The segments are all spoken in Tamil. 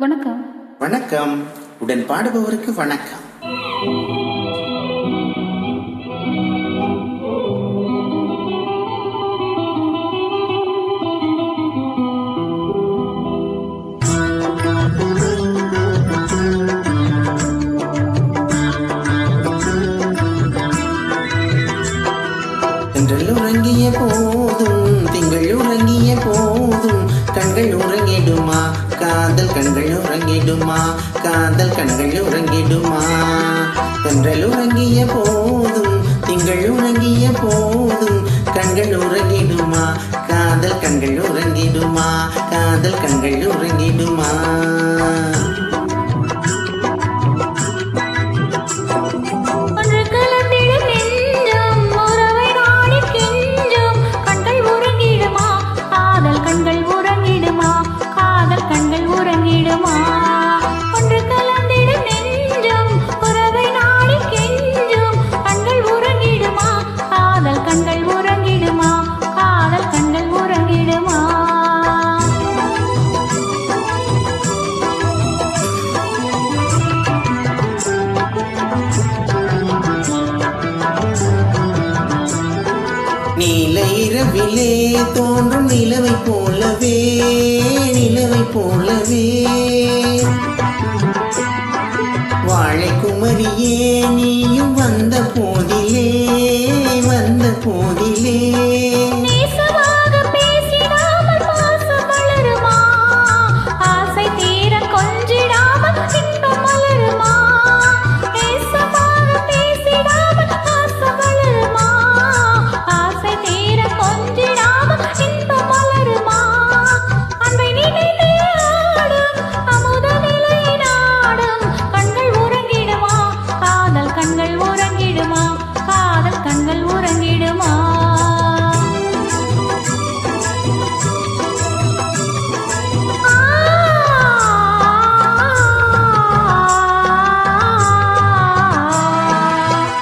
வணக்கம். வணக்கம். உடன் பாடுபவருக்கு வணக்கம். திங்கள் உறங்கிய போதும் திங்கள் உறங்கிய போதும் கண்கள் உறங்கிடுமா காதல் கண்கள் உறங்கிடுமா காதல் கண்கள் உறங்கிடுமா. தென்றல் உறங்கிய போதும் திங்கள் உறங்கிய போதும் கண்கள் உறங்கிடுமா காதல் கண்கள் உறங்கிடுமா காதல் கண்கள் உறங்கிடுமா. நீல இரவிலே தோன்றும் நிலவை போலவே நிலவை போலவே வாழை குமரியே நீயும் வந்த போதிலே வந்த போதிலே.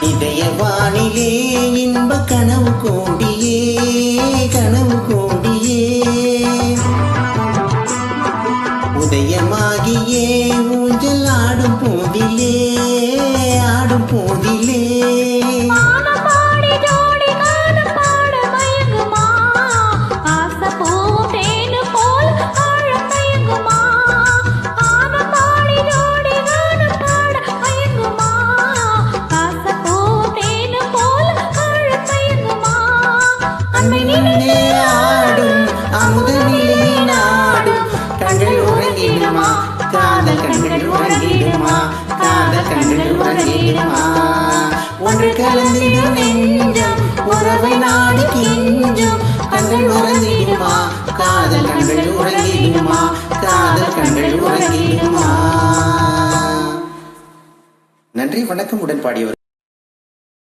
இதயவானிலே இன்ப கனவு கோடியே கனவு கோடியே உதயமாகியே ஊஞ்சல் ஆடும் போதிலே ஆடும் போதிலே. ஆடும் அமுதனிலே நாடும் கண்கள் உறங்கிடுமா காதல் கண்கள் உறங்கிடுமா காதல் கண்கள் உறங்கிடுமா. ஒன்று கலந்திடும் நெஞ்சம் உறவை நாடி கெஞ்சும் கண்கள் உறங்கிடுமா காதல் கண்கள் உறங்கிடுமா காதல் கண்கள் உறங்கிடுமா. நன்றி வணக்கம். உடன் பாடியவர்